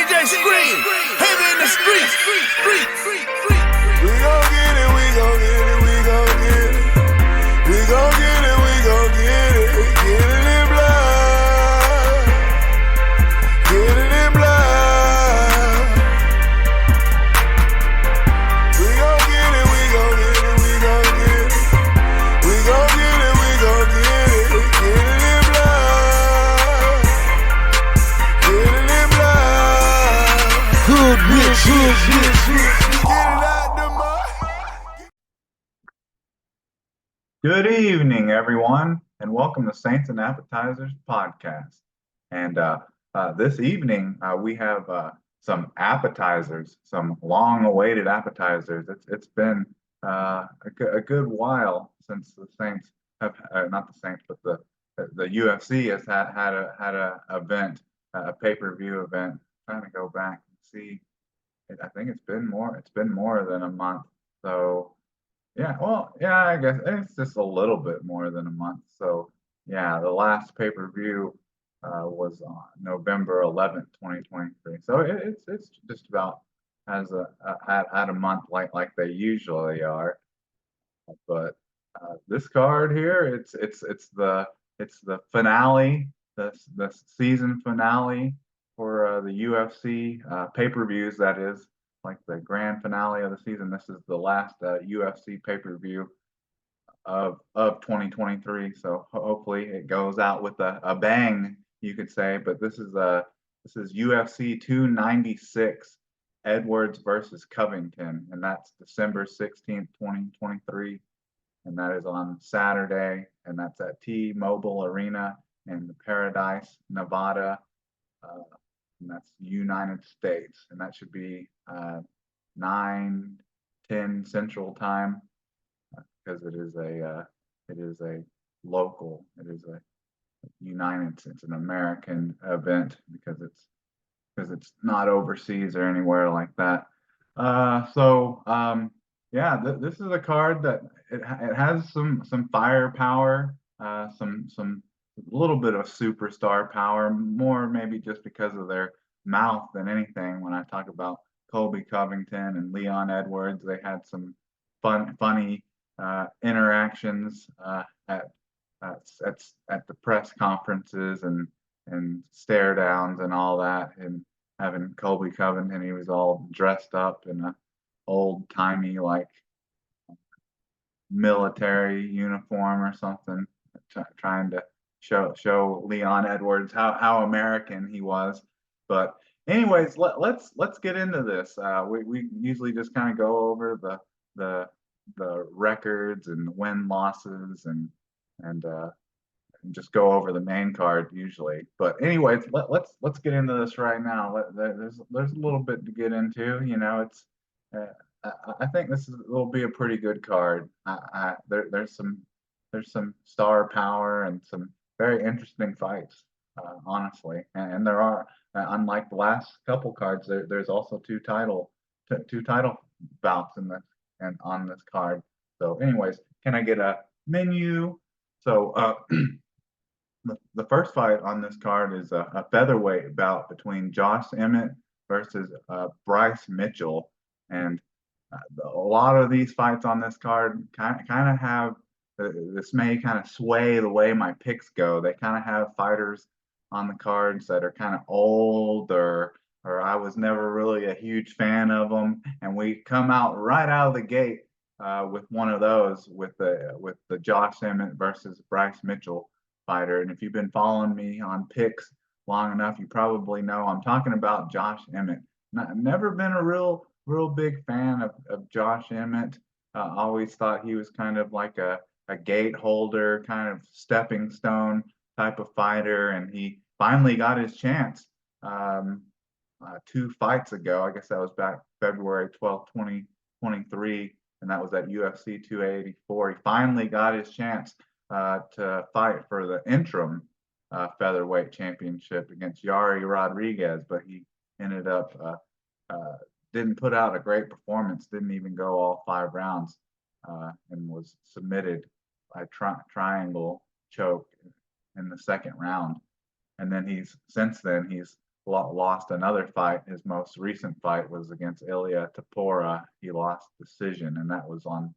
DJ Scream, heavy in the streets. We gon' get it, we gon' get it, we gon' get it. We gon' get it, we gon' get it. Get it in blood. Get it in blood. We gon' get it, we gon' get it, we gon' get it. We gon' get it, we gon' get it. Get it in blood. Get it in blood. Hood rich. Get it out the mud. Good evening, everyone, and welcome to Saints and Appetizers podcast. And this evening, we have some appetizers, some long-awaited appetizers. It's been a good while since the Saints have, not the Saints, but the UFC has had a event, a pay-per-view event. I'm trying to go back and see. I think it's been more than a month. So. Yeah, well, yeah, I guess it's just a little bit more than a month. So, yeah, the last pay-per-view was on November 11th, 2023. So it's just about as at a month like they usually are. But this card here, it's the finale, the season finale for the UFC pay-per-views. That is. Like the grand finale of the season. This is the last UFC pay-per-view of 2023. So hopefully it goes out with a bang, you could say. But this is UFC 296, Edwards versus Covington, and that's December 16th, 2023, and that is on Saturday, and that's at T-Mobile Arena in Paradise, Nevada. And that's United States, and that should be 9:10 Central Time, because it is a local, it is a United, it's an American event because it's not overseas or anywhere like that. Yeah, this is a card that it has some firepower, some a little bit of superstar power, more maybe just because of their mouth than anything. When I talk about Colby Covington and Leon Edwards, they had some funny interactions at the press conferences and stare downs and all that. And having Colby Covington, he was all dressed up in a old timey like military uniform or something, trying to show Leon Edwards how American he was. But anyways, let's get into this. We usually just kind of go over the records and win losses and just go over the main card usually. But anyways, let's get into this right now. There's a little bit to get into. You know, it's I think will be a pretty good card. There's some star power and some very interesting fights, honestly, and there are, unlike the last couple cards, there's also two title bouts in this and on this card. So anyways, can I get a menu? So the first fight on this card is a featherweight bout between Josh Emmett versus Bryce Mitchell, and a lot of these fights on this card kind of have, this may kind of sway the way my picks go. They kind of have fighters on the cards that are kind of old, or I was never really a huge fan of them, and we come out right out of the gate with one of those, with the Josh Emmett versus Bryce Mitchell fighter. And if you've been following me on picks long enough, you probably know I'm talking about Josh Emmett. I've never been a real big fan of Josh Emmett. Always thought he was kind of like a gate holder, kind of stepping stone type of fighter, and he finally got his chance 2 fights ago. I guess that was back February 12th, 2023, and that was at UFC 284. He finally got his chance to fight for the interim featherweight championship against Yari Rodriguez, but he ended up didn't put out a great performance, didn't even go all 5 rounds, and was submitted by triangle choke in the second round. And then since then he's lost another fight. His most recent fight was against Ilia Topuria. He lost decision, and that was on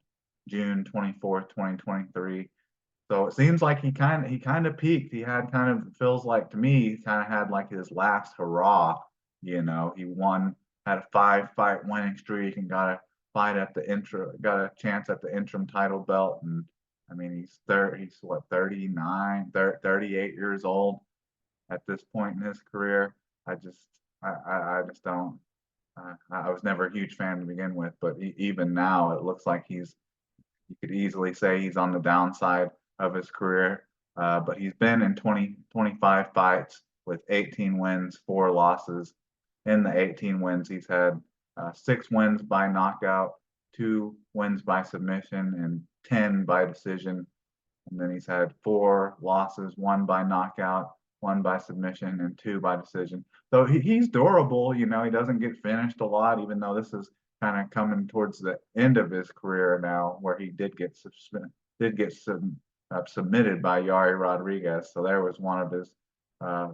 June 24th, 2023. So it seems like he kind of peaked. He had kind of feels like to me he kind of had like his last hurrah. He had a 5 fight winning streak and got a chance at the interim title belt. And I mean he's what 38 years old at this point in his career. I just I just don't. I was never a huge fan to begin with, but even now it looks like you could easily say he's on the downside of his career. But he's been in 25 fights with 18 wins, 4 losses. In the 18 wins, he's had 6 wins by knockout, 2 wins by submission, and 10 by decision. And then he's had 4 losses, 1 by knockout, 1 by submission, and 2 by decision. So he's durable. He doesn't get finished a lot, even though this is kind of coming towards the end of his career now, where he did get submitted by Yari Rodriguez. So there was uh,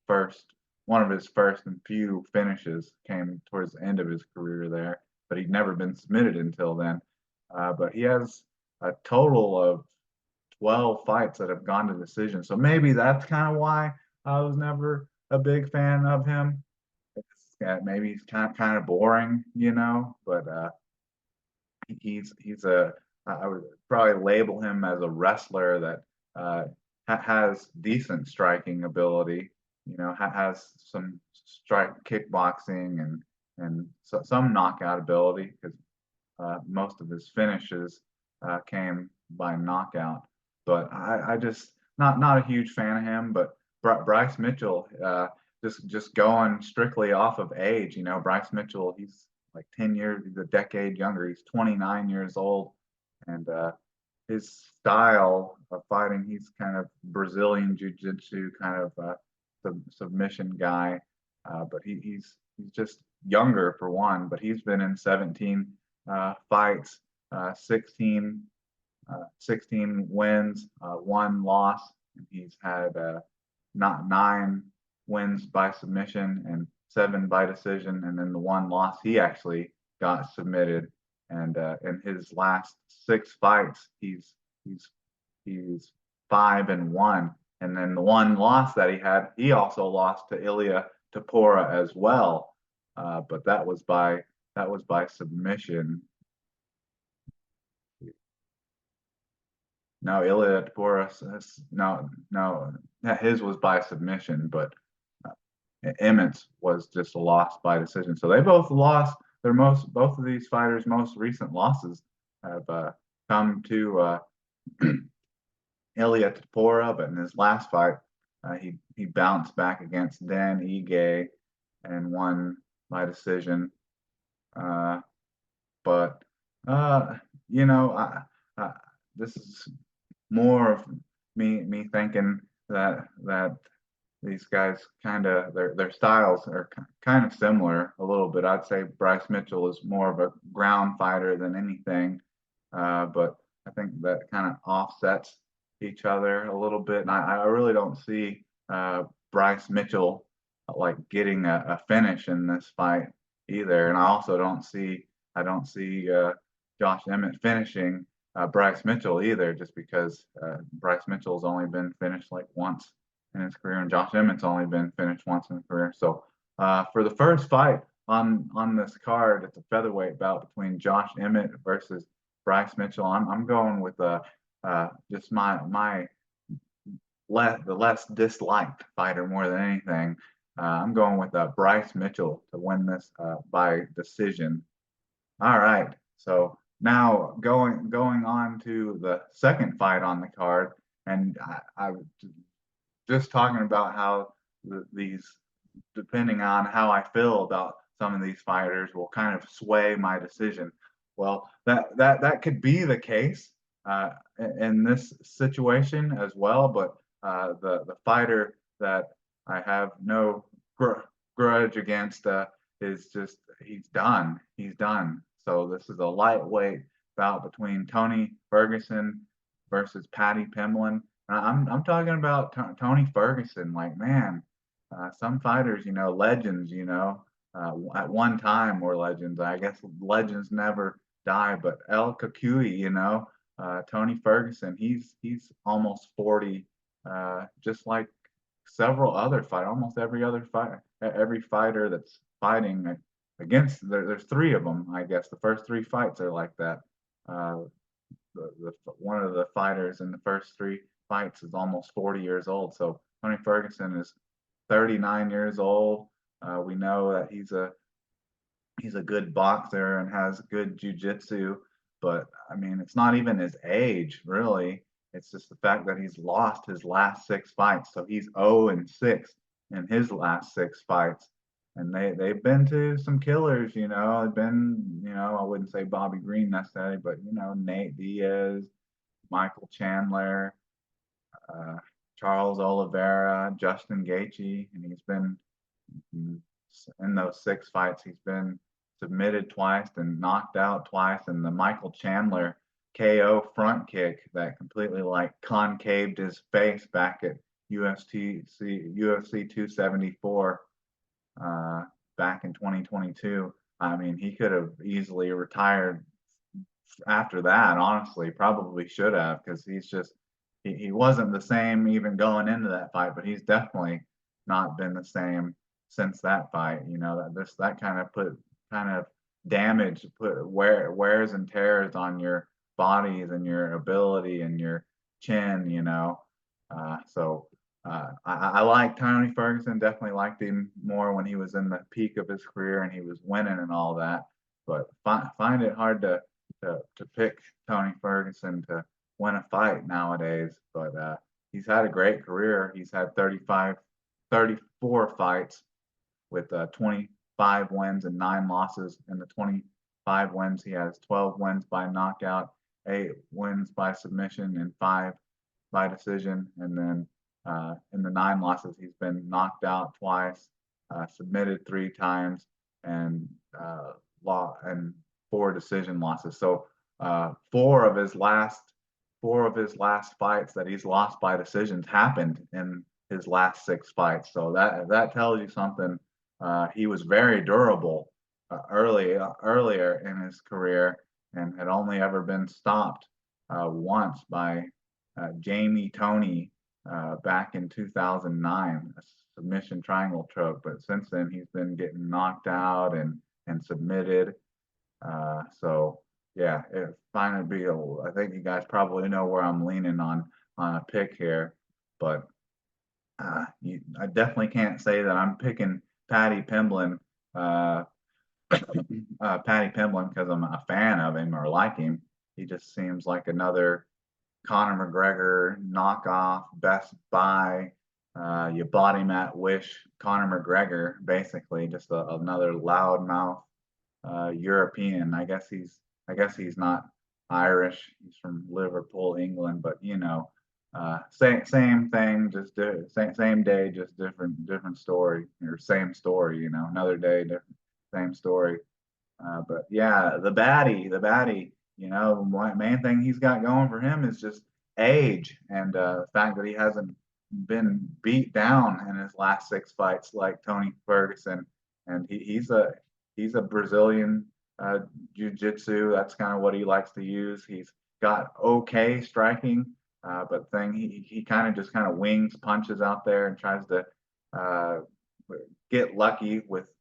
first one of his first and few finishes came towards the end of his career there, but he'd never been submitted until then. But he has a total of 12 fights that have gone to decision. So maybe that's kind of why I was never a big fan of him. Maybe he's kind of boring, but he's a I would probably label him as a wrestler that has decent striking ability. Has some strike kickboxing and some knockout ability because most of his finishes came by knockout. But I just not a huge fan of him. But Bryce Mitchell, just going strictly off of age, Bryce Mitchell, he's like 10 years, he's a decade younger. He's 29 years old, and his style of fighting, he's kind of Brazilian jiu-jitsu kind of submission guy. But he's just younger for one. But he's been in 17 fights, 16 wins, 1 loss. He's had not 9 wins by submission and 7 by decision, and then the 1 loss he actually got submitted. And in his last 6 fights, he's 5-1. And then the 1 loss that he had, he also lost to Ilia Topuria as well, but that was by submission. No, Ilia Topuria, no, his was by submission, but Emmett's was just a loss by decision. So they both lost both of these fighters' most recent losses have come to Ilia Topuria, but in his last fight, he bounced back against Dan Ige and won by decision. But this is more of me thinking that these guys kind of their styles are kind of similar a little bit. I'd say Bryce Mitchell is more of a ground fighter than anything, but I think that kind of offsets each other a little bit. And I really don't see Bryce Mitchell like getting a finish in this fight either. And I also don't see Josh Emmett finishing Bryce Mitchell either, just because Bryce Mitchell's only been finished like once in his career, and Josh Emmett's only been finished once in his career. So for the first fight on this card, it's a featherweight bout between Josh Emmett versus Bryce Mitchell. I'm going with just the less disliked fighter more than anything. I'm going with Bryce Mitchell to win this by decision. All right, so now going on to the second fight on the card, and I just talking about how these, depending on how I feel about some of these fighters, will kind of sway my decision. Well, that could be the case in this situation as well, but the fighter that I have no grudge against is just he's done. So this is a lightweight bout between Tony Ferguson versus Paddy Pimblett. I'm talking about Tony Ferguson. Like, man, some fighters, legends, at one time were legends. I guess legends never die, but El Kakui, Tony Ferguson, he's almost 40, just like several other almost every fighter that's fighting against, there's three of them, I guess. The first three fights are like that. Uh, one of the fighters in the first three fights is almost 40 years old. So Tony Ferguson is 39 years old. We know that he's a good boxer and has good jujitsu, but I mean, it's not even his age, really. It's just the fact that he's lost his last six fights. So he's 0-6 in his last six fights. And they've been to some killers, They've been, I wouldn't say Bobby Green necessarily, but Nate Diaz, Michael Chandler, uh, Charles Oliveira, Justin Gaethje, and he's been in those six fights. He's been submitted twice and knocked out twice. And the Michael Chandler KO front kick that completely like concaved his face back at UFC 274 back in 2022. I mean, he could have easily retired after that, honestly, probably should have, because he wasn't the same even going into that fight, but he's definitely not been the same since that fight. That kind of damage wears and tears on your bodies and your ability and your chin, I like Tony Ferguson, definitely liked him more when he was in the peak of his career and he was winning and all that. But find it hard to pick Tony Ferguson to win a fight nowadays. But he's had a great career. He's had 34 fights with 25 wins and 9 losses. In the 25 wins, he has 12 wins by knockout, 8 wins by submission, and 5 by decision. And then in the 9 losses, he's been knocked out twice, submitted 3 times, and 4 decision losses. So 4 of his last fights that he's lost by decisions happened in his last 6 fights. So that tells you something. He was very durable earlier in his career and had only ever been stopped once by Jamie Toney back in 2009, a submission triangle choke. But since then, he's been getting knocked out and submitted. So yeah, I think you guys probably know where I'm leaning on a pick here, but I definitely can't say that I'm picking Paddy Pimblett, because I'm a fan of him or like him. He just seems like another Conor McGregor knockoff, Best Buy. You bought him at Wish, Conor McGregor, basically just another loudmouth European. I guess he's not Irish. He's from Liverpool, England, but same thing, just same day, just different story, or same story. Another day, different same story. But yeah, the baddie. Main thing he's got going for him is just age and the fact that he hasn't been beat down in his last 6 fights like Tony Ferguson, and he's a Brazilian jiu-jitsu. That's kind of what he likes to use. He's got okay striking, but he kind of wings punches out there and tries to get lucky with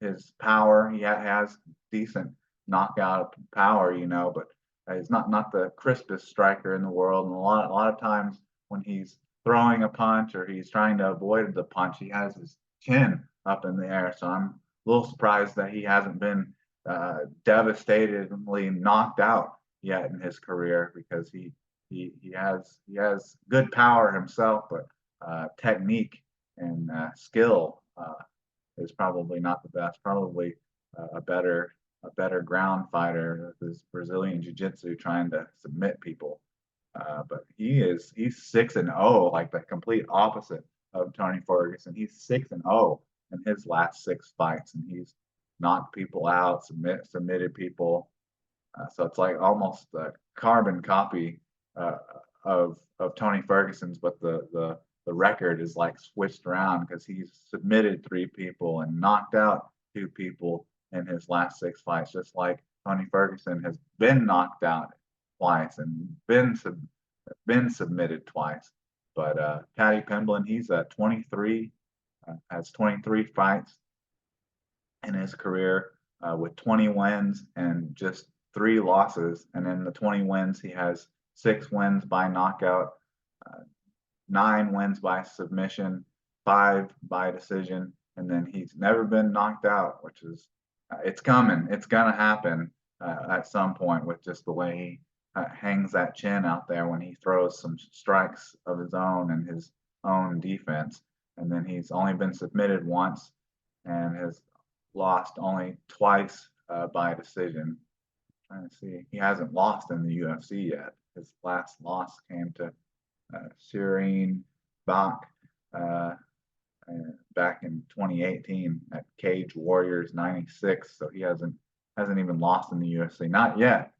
his power. He has decent knockout power, but he's not the crispest striker in the world. And a lot of times when he's throwing a punch or he's trying to avoid the punch, he has his chin up in the air. So I'm a little surprised that he hasn't been devastatingly knocked out yet in his career, because he has good power himself, but technique and skill is probably not the best. Probably a better ground fighter. This Brazilian jiu-jitsu trying to submit people. But he's 6-0, like the complete opposite of Tony Ferguson. He's 6-0 in his last 6 fights, and he's knocked people out, submitted people. So it's like almost a carbon copy of Tony Ferguson's, but the the record is like switched around because he's submitted 3 people and knocked out 2 people in his last 6 fights, just like Tony Ferguson has been knocked out twice and been submitted twice. But Paddy Pimblett, he's 23, has 23 fights in his career with 20 wins and just 3 losses. And in the 20 wins, he has 6 wins by knockout, uh, 9 wins by submission, 5 by decision, and then he's never been knocked out, which is it's coming. It's gonna happen at some point with just the way he hangs that chin out there when he throws some strikes of his own and his own defense. And then he's only been submitted once and has lost only twice by decision. I'm trying to see, he hasn't lost in the UFC yet. His last loss came to Shireen Bach back in 2018 at Cage Warriors 96. So he hasn't even lost in the UFC, not yet.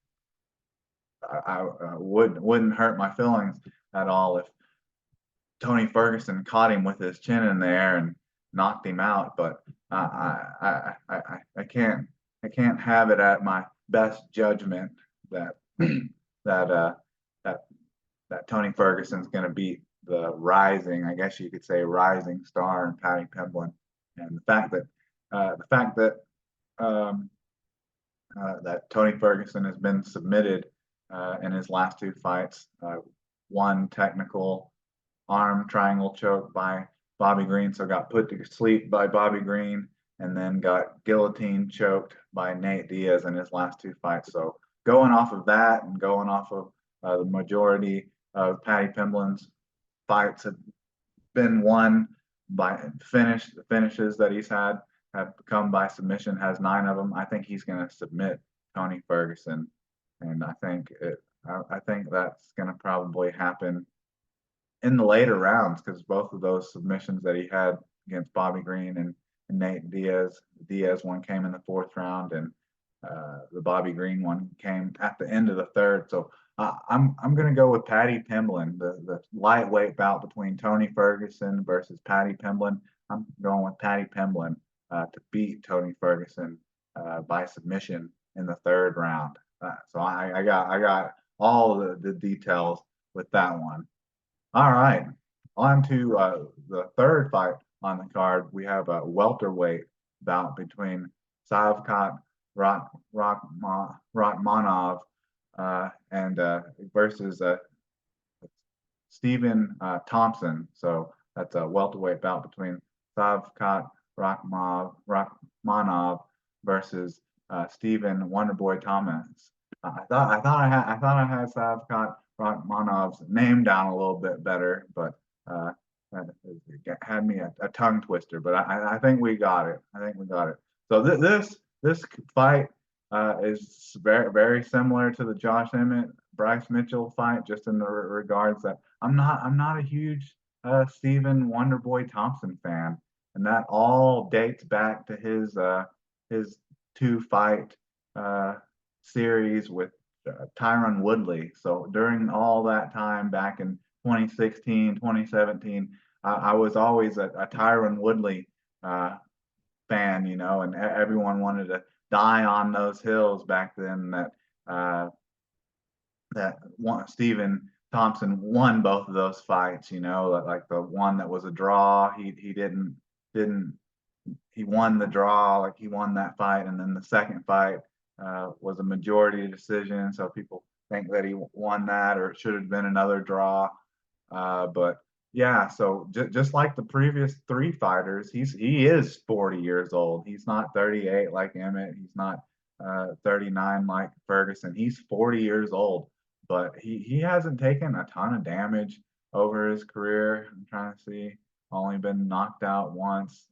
I wouldn't hurt my feelings at all if Tony Ferguson caught him with his chin in the air and knocked him out. But I can't have it at my best judgment that that that Tony Ferguson's going to beat the rising, I guess you could say, rising star in Paddy Pimblett. And the fact that that Tony Ferguson has been submitted in his last 2 fights, one technical arm triangle choke by Bobby Green, so got put to sleep by Bobby Green, and then got guillotine choked by Nate Diaz in his last 2 fights. So going off of that and going off of the majority of Paddy Pimblett's fights have been won by the finishes that he's had have come by submission, has 9 of them. I think he's going to submit Tony Ferguson, and I think that's going to probably happen in the later rounds because both of those submissions that he had against Bobby Green and Nate Diaz, the Diaz one came in the 4th round, and the Bobby Green one came at the end of the 3rd. So I'm going to go with Paddy Pimblett, the lightweight bout between Tony Ferguson versus Paddy Pimblett. I'm going with Paddy Pimblett to beat Tony Ferguson by submission in the 3rd round. So I got all the details with that one. All right, on to the 3rd fight on the card. We have a welterweight bout between Shavkat Rakhmonov and versus Stephen Thompson. So that's a welterweight bout between Shavkat Rakhmonov versus Stephen Wonderboy Thomas. I thought I had Shavkat Rakhmonov's name down a little bit better, but it had me a tongue twister. But I think we got it. So this fight is very similar to the Josh Emmett Bryce Mitchell fight, just in the regards that I'm not a huge Stephen Wonderboy Thompson fan, and that all dates back to his 2-fight series with Tyron Woodley. So during all that time back in 2016, 2017, I was always a Tyron Woodley fan, and everyone wanted to die on those hills back then that Stephen Thompson won both of those fights, like the one that was a draw, he won the draw, like he won that fight, and then the second fight was a majority decision, so people think that he won that, or it should have been another draw. But yeah, so just like the previous 3 fighters, he is 40 years old. He's not 38 like Emmett. He's not 39 like Ferguson. He's 40 years old, but he hasn't taken a ton of damage over his career. I'm trying to see, only been knocked out once,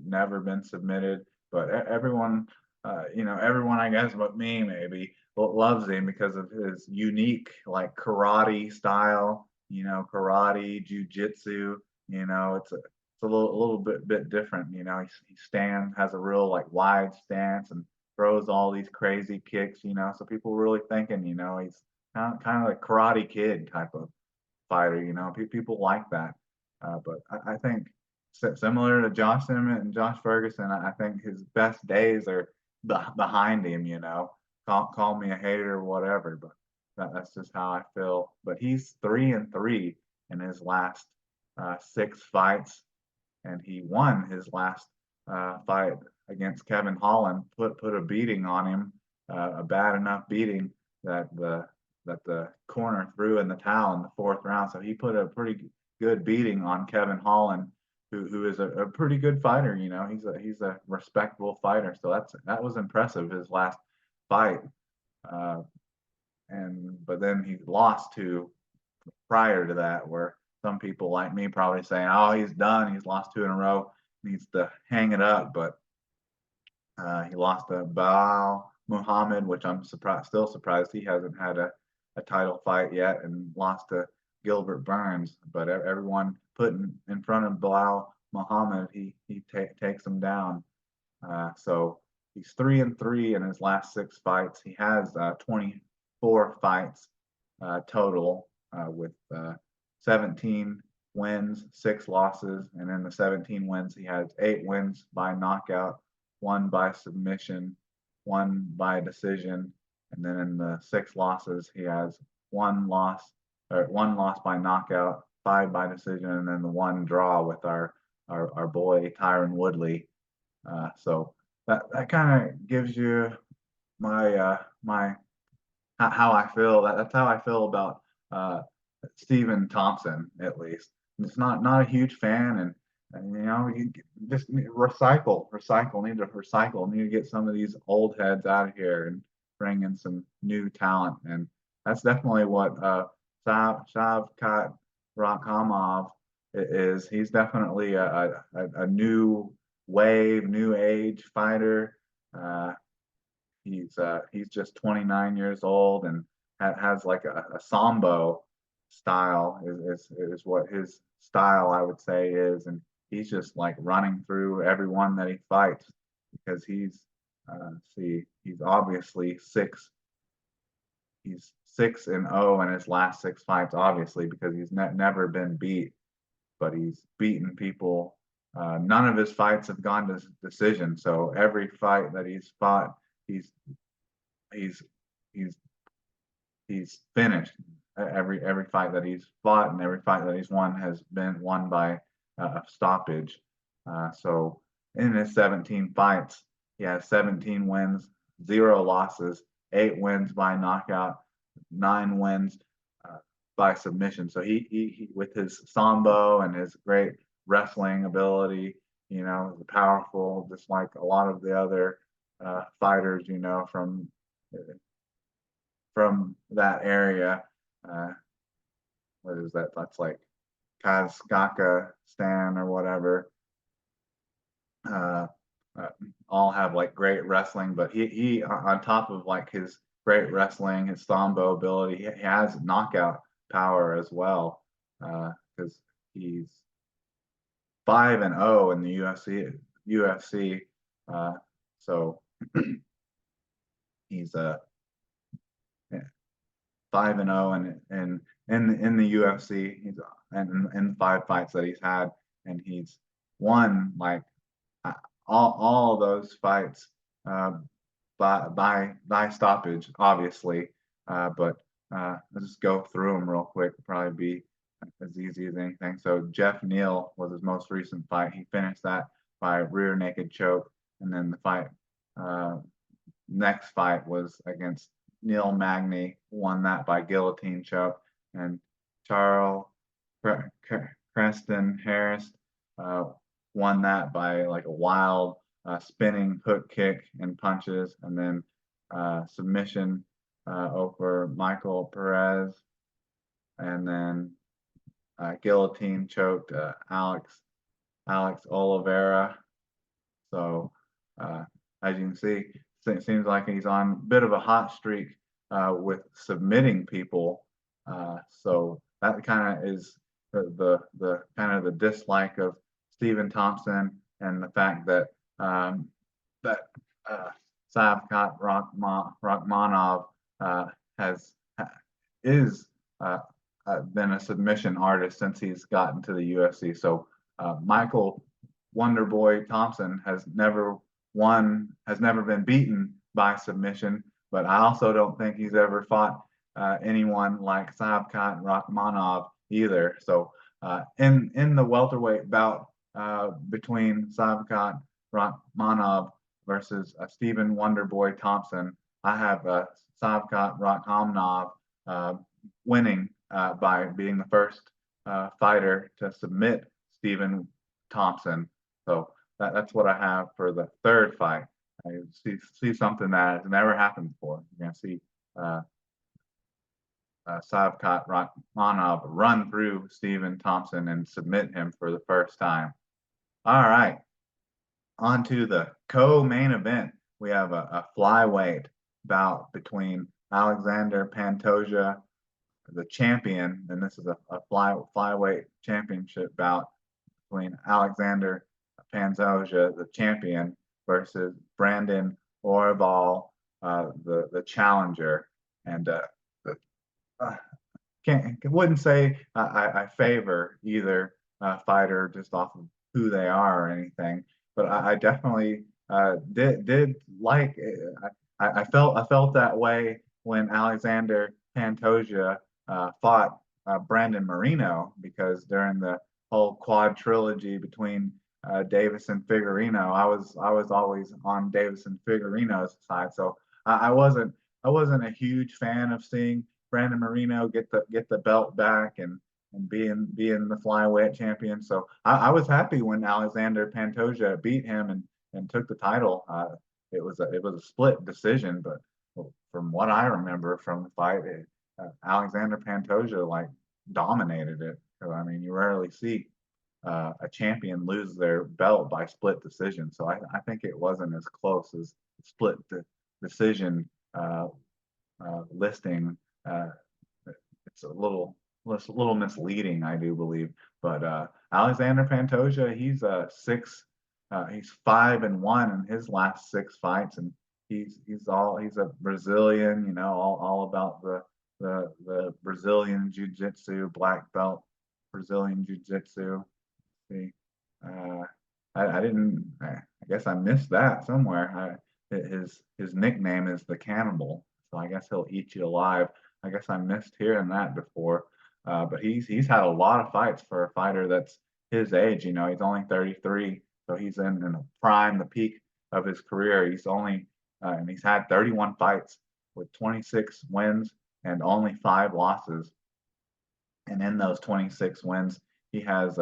never been submitted. But everyone, everyone, I guess, but me maybe, loves him because of his unique, like, karate style. Karate, jujitsu. It's a little bit different. He has a real, like, wide stance and throws all these crazy kicks. So people really thinking, he's kind of like Karate Kid type of fighter. People like that. But I think similar to Josh Emmett and Josh Ferguson, I think his best days are behind him. Call me a hater or whatever, but that's just how I feel. But he's 3-3 in his last 6 fights, and he won his last fight against Kevin Holland. Put a beating on him, a bad enough beating that the corner threw in the towel in the 4th round. So he put a pretty good beating on Kevin Holland, who is a pretty good fighter. He's a respectable fighter. So that was impressive, his last fight. But then he lost to prior to that, where some people like me probably saying, "Oh, he's done. He's lost 2 in a row. Needs to hang it up." But he lost to Bilal Muhammad, which I'm still surprised he hasn't had a title fight yet, and lost to Gilbert Burns. But everyone put in front of Bilal Muhammad, he takes him down. So he's 3-3 in his last 6 fights. He has 24 fights total, with 17 wins, 6 losses, and in the 17 wins, he has 8 wins by knockout, 1 by submission, 1 by decision, and then in the 6 losses, he has 1 loss by knockout, 5 by decision, and then the 1 draw with our boy Tyron Woodley. So that kind of gives you my how I feel. That's how I feel about Stephen Thompson, at least. It's not a huge fan, and you just need to recycle. Need to get some of these old heads out of here and bring in some new talent. And that's definitely what Shavkat Rakhmonov is. He's definitely a new wave, new age fighter. He's just 29 years old and has like a sambo style is what his style, I would say, is. And he's just like running through everyone that he fights, because he's obviously he's 6-0 in his last 6 fights, obviously, because he's never been beat, but he's beaten people. None of his fights have gone to decision. So every fight that he's fought, he's finished. Every fight that he's fought and every fight that he's won has been won by stoppage. So in his 17 fights, he has 17 wins, 0 losses, 8 wins by knockout, 9 wins by submission. So he with his sambo and his great wrestling ability, powerful, just like a lot of the other fighters, from that area. What is that? That's like Kazakhstan or whatever. All have like great wrestling, but he on top of like his great wrestling, his sambo ability, he has knockout power as well, because he's 5-0 in the UFC. So he's 5-0 and in the UFC. He's in 5 fights that he's had, and he's won like all of those fights by stoppage, obviously. But let's just go through them real quick. It'll probably be as easy as anything. So Jeff Neal was his most recent fight. He finished that by rear naked choke, and then the next fight was against Neil Magny, won that by guillotine choke, and Charles Creston Harris won that by like a wild spinning hook kick and punches, and then submission over Michael Perez, and then guillotine choked Alex Oliveira. So as you can see, it seems like he's on a bit of a hot streak with submitting people. So that kind of is the kind of the dislike of Stephen Thompson, and the fact that Shavkat Rakhmonov is been a submission artist since he's gotten to the UFC. So Michael Wonderboy Thompson has never been beaten by submission, but I also don't think he's ever fought anyone like Savkat Rakhmonov either. So in the welterweight bout between Savkat Rakhmonov versus Stephen Wonderboy Thompson, I have Savkat Rakhmonov winning by being the first fighter to submit Stephen Thompson. So that's what I have for the third fight. I see something that has never happened before. You're going to see Savkat Rakhmonov run through Stephen Thompson and submit him for the first time. All right, on to the co-main event. We have a flyweight bout between Alexander Pantoja, the champion, and this is a flyweight championship bout between Alexander Pantoja, the champion, versus Brandon Royval, the challenger. And wouldn't say I favor either fighter just off of who they are or anything, but I definitely did like it. I felt that way when Alexander Pantoja fought Brandon Moreno, because during the whole quad trilogy between Davis and Figueiredo, I was always on Davis and Figueiredo's side. So I wasn't a huge fan of seeing Brandon Moreno get the belt back and being the flyweight champion. So I was happy when Alexander Pantoja beat him and took the title. It was a split decision, but from what I remember from the fight, Alexander Pantoja like dominated it. So, I mean, you rarely see a champion lose their belt by split decision. So I think it wasn't as close as split decision listing. It's a little misleading, I do believe. But Alexander Pantoja, he's 5-1 in his last 6 fights, and he's a Brazilian, you know, all about the Brazilian jiu-jitsu, black belt Brazilian jiu-jitsu. See, I didn't. I guess I missed that somewhere. His nickname is the Cannibal, so I guess he'll eat you alive. I guess I missed hearing that before. But he's had a lot of fights for a fighter that's his age. You know, he's only 33, so he's in the prime, the peak of his career. And he's had 31 fights with 26 wins and only 5 losses. And in those 26 wins, he has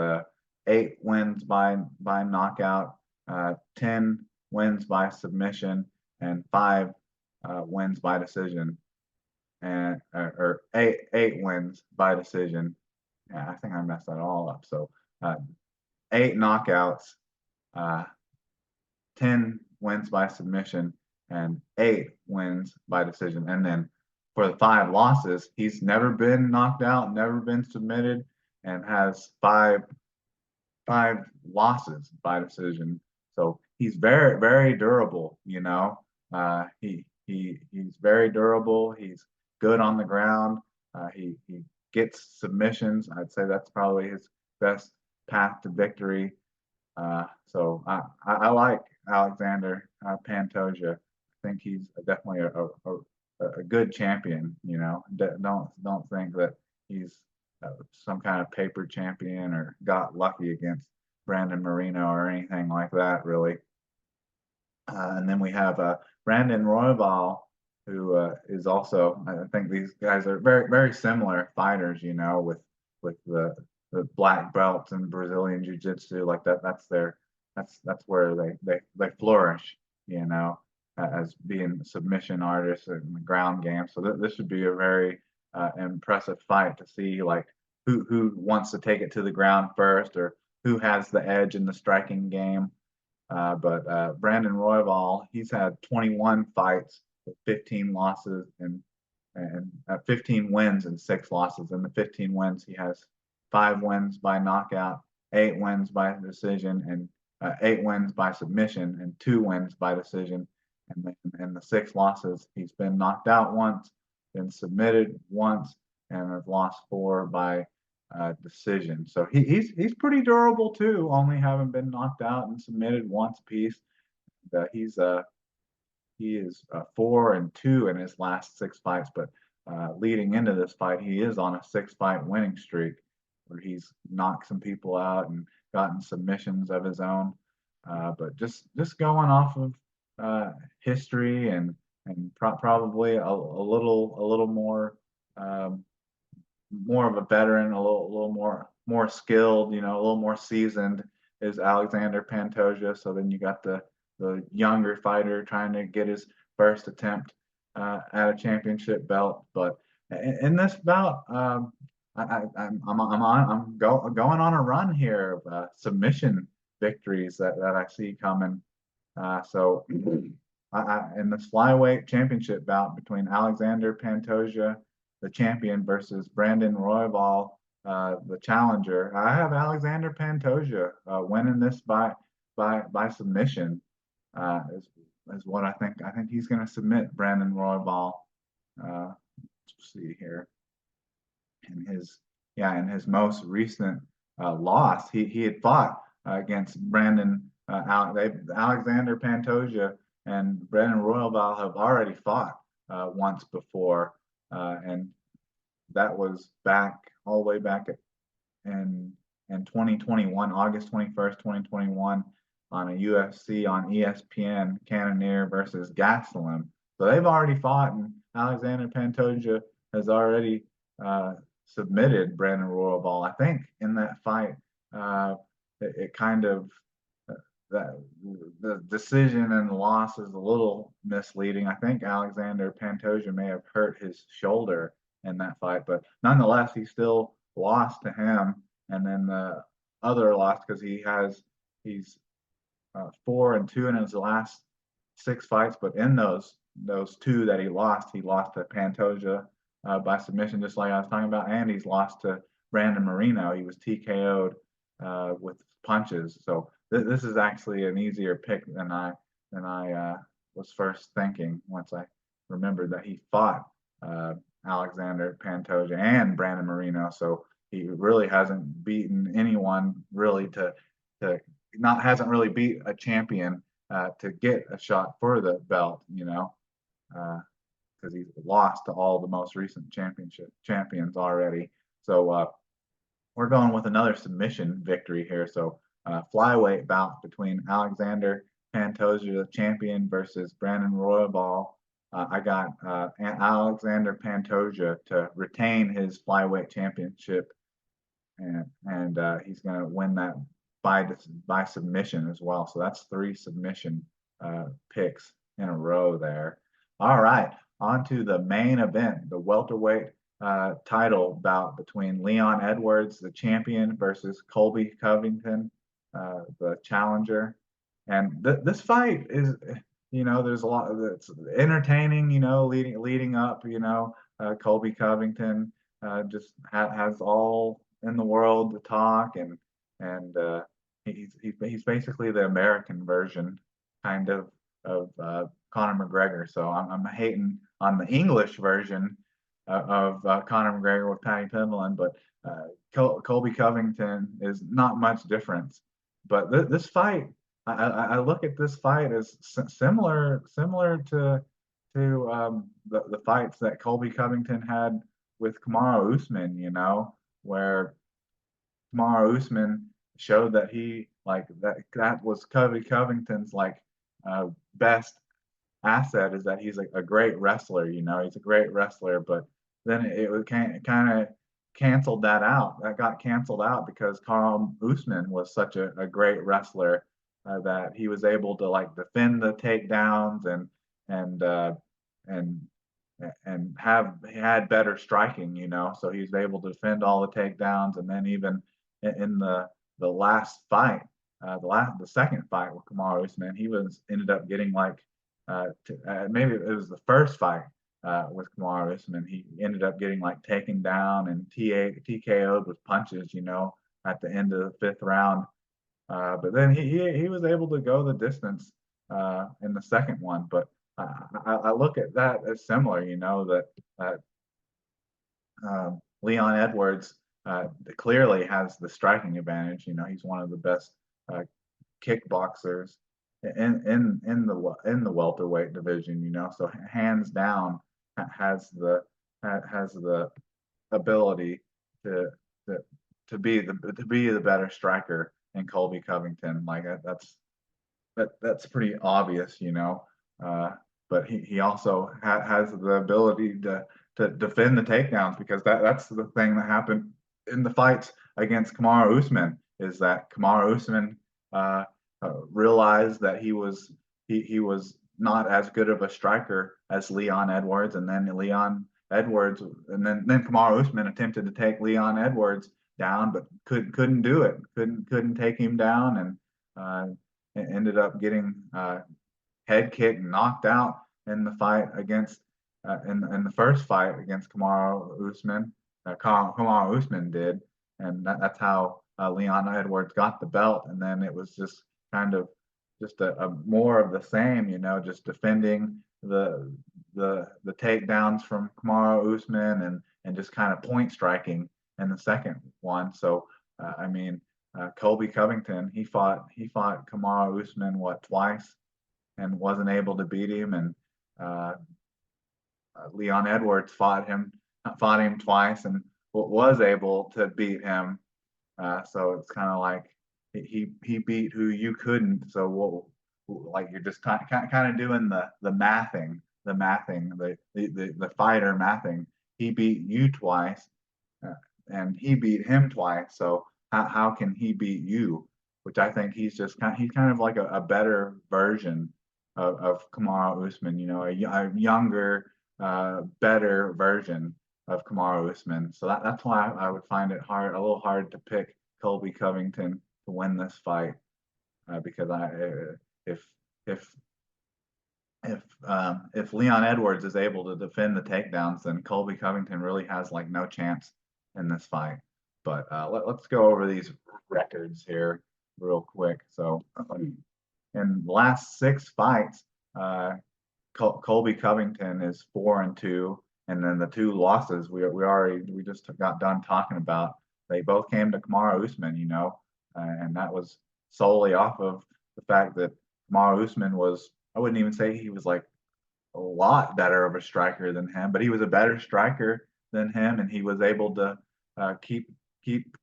8 wins by knockout, 10 wins by submission, and 5 wins by decision, and or 8 wins by decision. Yeah, I think I messed that all up. So 8 knockouts, 10 wins by submission, and 8 wins by decision. And then for the 5 losses, he's never been knocked out, never been submitted, and has 5 losses by decision. So he's very, very durable, you know. He's very durable. He's good on the ground. He gets submissions. I'd say that's probably his best path to victory. So I like Alexander Pantoja. I think he's definitely a good champion. You know, don't think that he's some kind of paper champion or got lucky against Brandon Moreno or anything like that, really. And then we have Brandon Royval, who is also, I think these guys are very, very similar fighters, you know, with the black belts and Brazilian jiu-jitsu, like that. That's where they flourish, you know, as being submission artists in the ground game. So this should be a very impressive fight to see, like who wants to take it to the ground first, or who has the edge in the striking game. But Brandon Royval, he's had 21 fights with 15 losses and 15 wins and 6 losses. In the 15 wins, he has 5 wins by knockout, 8 wins by decision, and 8 wins by submission, and 2 wins by decision. And in the 6 losses, he's been knocked out once, been submitted once, and has lost 4 by decision. So he's pretty durable too, only having been knocked out and submitted once apiece. He's he is 4-2 in his last 6 fights, but leading into this fight, he is on a 6 fight winning streak where he's knocked some people out and gotten submissions of his own. But just going off of history and probably a little um, more of a veteran, a little more skilled, a little more seasoned is Alexander Pantoja. So then you got the younger fighter trying to get his first attempt at a championship belt. But in this bout, going on a run here of submission victories that I see coming. So in this flyweight championship bout between Alexander Pantoja, the champion, versus Brandon Royval, the challenger, I have Alexander Pantoja winning this by submission. Is what I think. I think he's going to submit Brandon Royval. Let's see here. In his most recent loss, he had fought against Alexander Pantoja and Brandon Royval have already fought once before, and that was all the way back in 2021, August 21st, 2021, on a UFC on ESPN, Cannonier versus Gastelum. So they've already fought, and Alexander Pantoja has already submitted Brandon Royval. I think in that fight, it kind of that the decision and the loss is a little misleading. I think Alexander Pantoja may have hurt his shoulder in that fight, but nonetheless, he still lost to him. And then the other loss, because he's 4-2 in his last 6 fights, but in those 2 that he lost to Pantoja by submission, just like I was talking about, and he's lost to Brandon Moreno. He was TKO'd with punches. So this is actually an easier pick than I was first thinking once I remembered that he fought Alexander Pantoja and Brandon Moreno. So he really hasn't beaten anyone really hasn't really beat a champion to get a shot for the belt, because he's lost to all the most recent champions already. So we're going with another submission victory here. So flyweight bout between Alexander Pantoja, the champion, versus Brandon Royval. I got Alexander Pantoja to retain his flyweight championship, and he's going to win that by submission as well. So that's 3 submission picks in a row there. All right, on to the main event, the welterweight title bout between Leon Edwards, the champion, versus Colby Covington, the challenger. And this fight is, there's a lot of it's entertaining, leading up, Colby Covington just has all in the world to talk, and he's basically the American version kind of Conor McGregor. So I'm hating on the English version of Conor McGregor with Patty Pimblin, but Colby Covington is not much difference. But this fight, I look at this fight as similar to the fights that Colby Covington had with Kamaru Usman, where Kamaru Usman showed that that was Colby Covington's best asset, is that he's a great wrestler. He's a great wrestler, but then it kind of canceled that out. That got canceled out because Kamaru Usman was such a great wrestler that he was able to defend the takedowns and had better striking. So he was able to defend all the takedowns, and then even in the last fight, the second fight with Kamaru Usman, he ended up getting maybe it was the first fight with Kamaru Usman, he ended up getting taken down and TKO'd with punches, at the end of the 5th round. But then he was able to go the distance in the second one. But I look at that as similar, that Leon Edwards clearly has the striking advantage. You know, he's one of the best uh, kickboxers in the welterweight division. You know, so hands down has the ability to to to be the better striker in Colby Covington. Like that's pretty obvious, you know. Uh, but he also has the ability to defend the takedowns because that's the thing that happened in the fights against Kamaru Usman is that Kamaru Usman uh, realized that he was not as good of a striker as Leon Edwards, and then Leon Edwards, and then Kamaru Usman attempted to take Leon Edwards down, but couldn't do it. Couldn't take him down, and ended up getting head kicked and knocked out in the fight against in the first fight against Kamaru Usman. Kamaru Usman did, and that's how Leon Edwards got the belt. And then it was just kind of just a more of the same, you know, just defending the takedowns from Kamaru Usman and just kind of point striking in the second one. So I mean, Colby Covington, he fought Kamaru Usman twice and wasn't able to beat him, and uh, Leon Edwards fought him twice and was able to beat him. So it's kind of like he beat who you couldn't. So like you're just kind of doing the mathing, the fighter mathing. He beat you twice, uh, and he beat him twice. So how can he beat you? Which I think he's kind of like a better version of Kamaru Usman. You know, a younger, better version of Kamaru Usman. So that's why I would find it a little hard to pick Colby Covington to win this fight because if if if Leon Edwards is able to defend the takedowns, then Colby Covington really has like no chance in this fight. But let's go over these records here real quick. So in the last 6 fights, uh, Colby Covington is 4-2, and then the 2 losses we just got done talking about. They both came to Kamaru Usman, you know, and that was solely off of the fact that Kamaru Usman was. I wouldn't even say he was like a lot better of a striker than him, but he was a better striker than him, and he was able to keep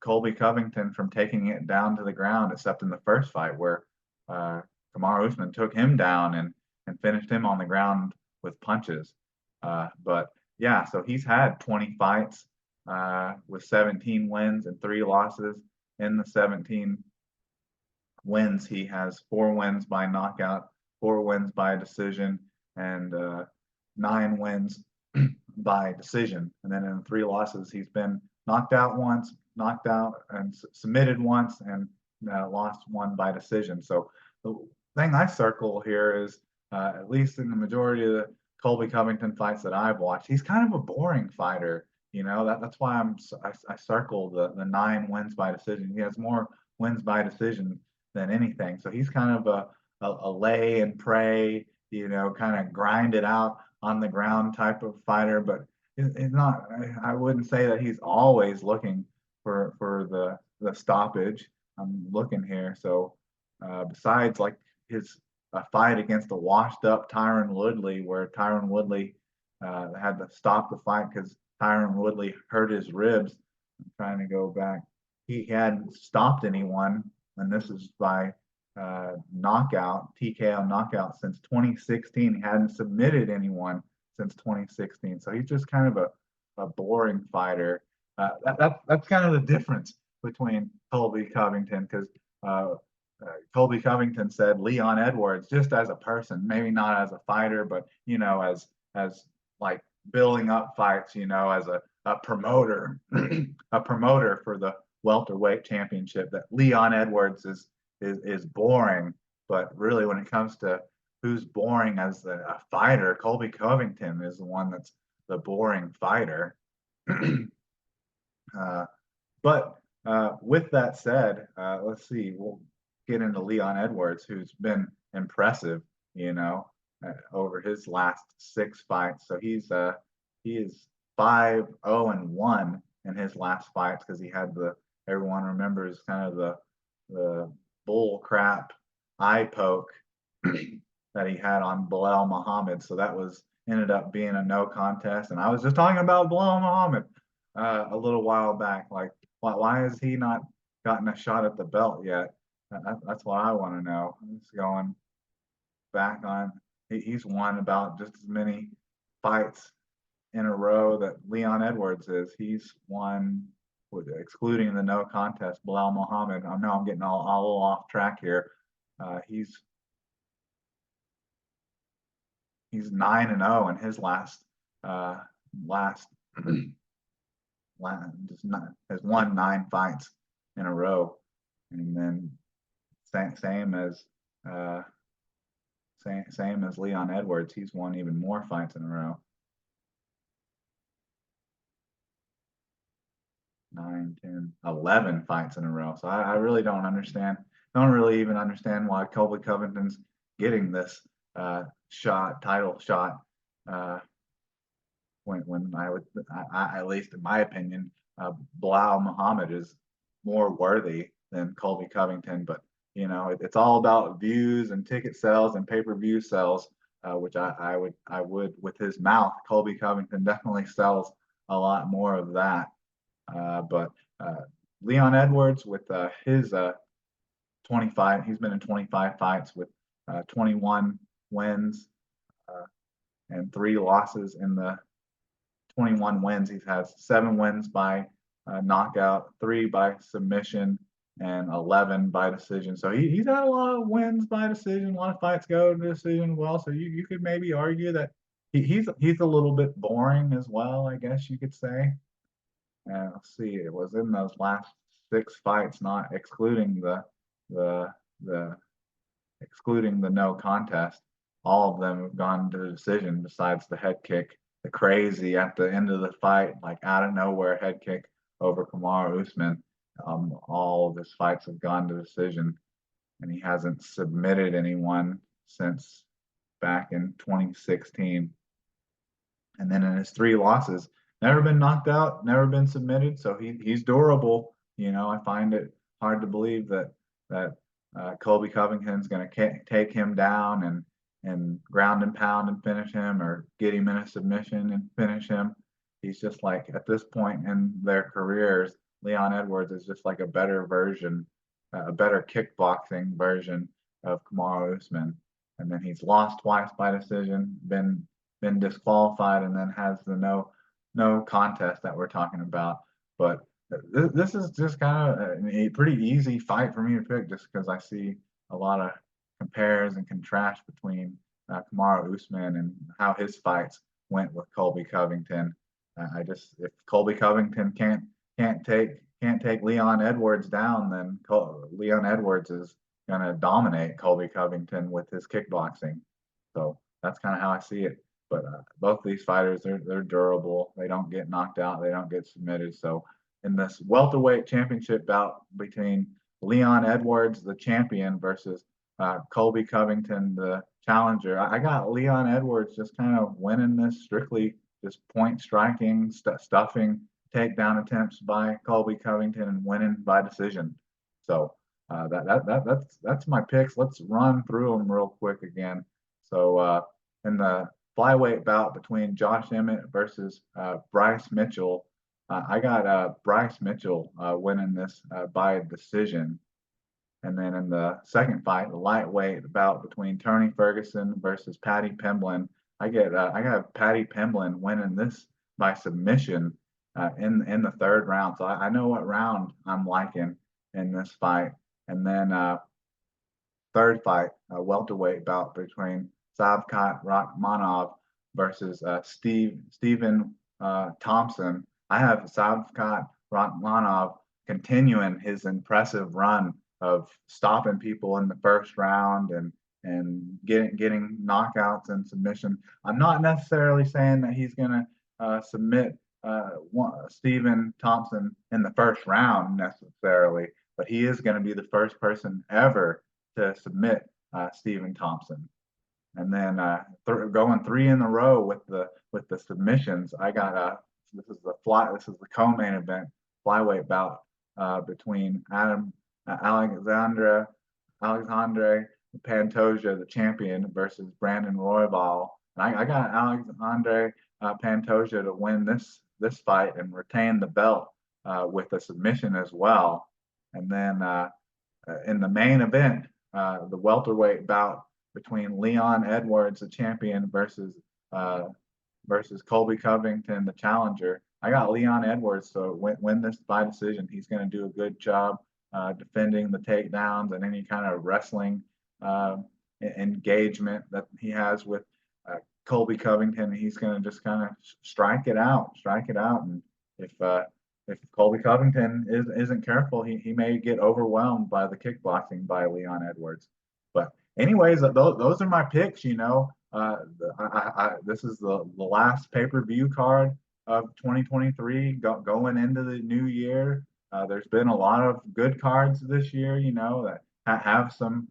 Colby Covington from taking it down to the ground, except in the first fight where uh, Kamaru Usman took him down and finished him on the ground with punches. But yeah, so he's had 20 fights with 17 wins and 3 losses. In the 17 wins, he has 4 wins by knockout, 4 wins by decision, and 9 wins by decision. And then in the 3 losses, he's been knocked out once, knocked out and submitted once, and lost one by decision. So the thing I circle here is, at least in the majority of the Colby Covington fights that I've watched, he's kind of a boring fighter. You know, that's why I circle the 9 wins by decision. He has more wins by decision than anything. So he's kind of a lay and pray, you know, kind of grind it out on the ground type of fighter. But it's not. I wouldn't say that he's always looking for the stoppage. I'm looking here. So besides like his a fight against a washed up Tyron Woodley, where Tyron Woodley had to stop the fight because Tyron Woodley hurt his ribs. I'm trying to go back. He hadn't stopped anyone, and this is by knockout, TKO knockout since 2016. He hadn't submitted anyone since 2016. So he's just kind of a boring fighter. That's kind of the difference between Colby Covington because Colby Covington said Leon Edwards just as a person, maybe not as a fighter, but you know, as like building up fights, you know, as a promoter, a promoter for the welterweight championship. That Leon Edwards is boring, but really when it comes to who's boring as a fighter, Colby Covington is the one that's the boring fighter. But with that said, let's see. We'll get into Leon Edwards, who's been impressive, you know, over his last 6 fights. So he is 5-0-1 in his last fights because he had everyone remembers kind of the bull crap eye poke that he had on Bilal Muhammad. So that ended up being a no contest. And I was just talking about Bilal Muhammad a little while back. Like, why has he not gotten a shot at the belt yet? That's what I want to know. He's going back on. He's won about just as many fights in a row that Leon Edwards is. He's won, excluding the no contest, Bilal Muhammad. I know I'm getting all off track here. He's 9-0 in his last just not, has won 9 fights in a row, and then same as Leon Edwards. He's won even more fights in a row. 9, 10, 11 fights in a row. So I really don't really even understand why Colby Covington's getting this title shot. When I at least in my opinion, Bilal Muhammad is more worthy than Colby Covington. But it's all about views and ticket sales and pay-per-view sales, which I would with his mouth. Colby Covington definitely sells a lot more of that. But Leon Edwards with his 25, he's been in 25 fights with 21 wins and 3 losses. In the 21 wins, he has 7 wins by knockout, 3 by submission, and 11 by decision. So he's had a lot of wins by decision, a lot of fights go to decision. Well, so you could maybe argue that he's a little bit boring as well, I guess you could say. And let's see, it was in those last 6 fights, not excluding the excluding the no contest. All of them have gone to decision besides the head kick, the crazy at the end of the fight, like out of nowhere head kick over Kamaru Usman. All of his fights have gone to decision, and he hasn't submitted anyone since back in 2016. And then in his 3 losses, never been knocked out, never been submitted. So he's durable. I find it hard to believe that Colby Covington's going to take him down and ground and pound and finish him, or get him in a submission and finish him. He's just like, at this point in their careers, Leon Edwards is just like a better version, a better kickboxing version of Kamaru Usman. And then he's lost twice by decision, been disqualified, and then has the no contest that we're talking about. But this is just kind of a pretty easy fight for me to pick, just because I see a lot of compares and contrast between Kamaru Usman and how his fights went with Colby Covington. If Colby Covington can't take Leon Edwards down, then Leon Edwards is going to dominate Colby Covington with his kickboxing. So that's kind of how I see it. But both these fighters, they're durable. They don't get knocked out. They don't get submitted. So in this welterweight championship bout between Leon Edwards, the champion, versus Colby Covington, the challenger, I got Leon Edwards just kind of winning this strictly just point striking, stuffing takedown attempts by Colby Covington and winning by decision. So that's my picks. Let's run through them real quick again. So in the flyweight bout between Josh Emmett versus Bryce Mitchell, I got Bryce Mitchell winning this by decision. And then in the second fight, the lightweight bout between Tony Ferguson versus Paddy Pimblett, I got Paddy Pimblett winning this by submission in the 3rd round. So I know what round I'm liking in this fight. And then 3rd fight, a welterweight bout between Shavkat Rakhmonov versus Stephen Thompson. I have Shavkat Rakhmonov continuing his impressive run of stopping people in the 1st round and getting knockouts and submission. I'm not necessarily saying that he's going to submit Stephen Thompson in the 1st round necessarily, but he is going to be the first person ever to submit Stephen Thompson. And then going 3 in a row with the submissions, I got This is the co-main event flyweight bout between Alexandre Pantoja, the champion, versus Brandon Royval. And I got Alexandre Pantoja to win this fight and retain the belt with a submission as well. And then in the main event, the welterweight bout between Leon Edwards, the champion, versus Colby Covington, the challenger. I got Leon Edwards, so win this by decision. He's going to do a good job defending the takedowns and any kind of wrestling engagement that he has with Colby Covington. He's going to just kind of strike it out. And if Colby Covington isn't careful, he may get overwhelmed by the kickboxing by Leon Edwards. But anyways, those are my picks. This is the last pay-per-view card of 2023 going into the new year. There's been a lot of good cards this year, that have some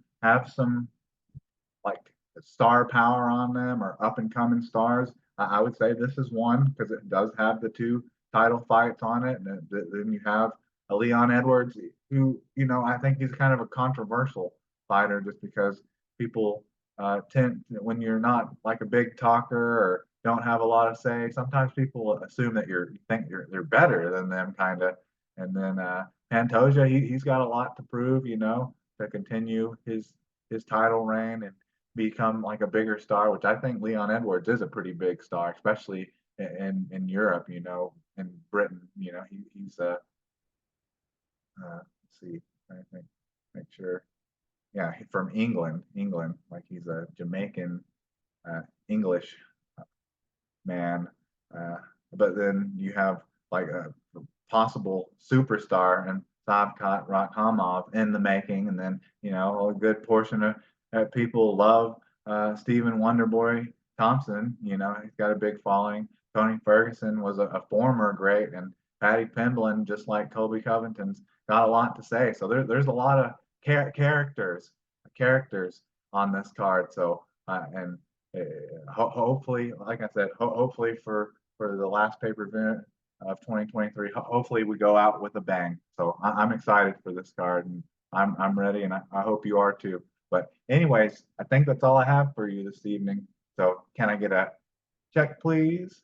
like star power on them or up and coming stars. I would say this is one because it does have the two title fights on it, and then you have a Leon Edwards who, I think he's kind of a controversial fighter just because people tend, when you're not like a big talker or don't have a lot of say, sometimes people assume that you think they're better than them, kind of. And then Pantoja, he's got a lot to prove, to continue his title reign and become like a bigger star, which I think Leon Edwards is a pretty big star, especially in Europe, in Britain. He's let's see, I think, make sure. Yeah, from England, like he's a Jamaican English man. But then you have like a possible superstar and Savkat Rakhmonov in the making, and then a good portion of people love Stephen Wonderboy Thompson. He's got a big following. Tony Ferguson was a former great, and Paddy Pimblett, just like Colby Covington's, got a lot to say. So there's a lot of characters on this card. So and hopefully, like I said, hopefully for the last pay-per-view of 2023, hopefully we go out with a bang. So I'm excited for this card, and I'm ready, and I hope you are too. But anyways, I think that's all I have for you this evening. So can I get a check, please?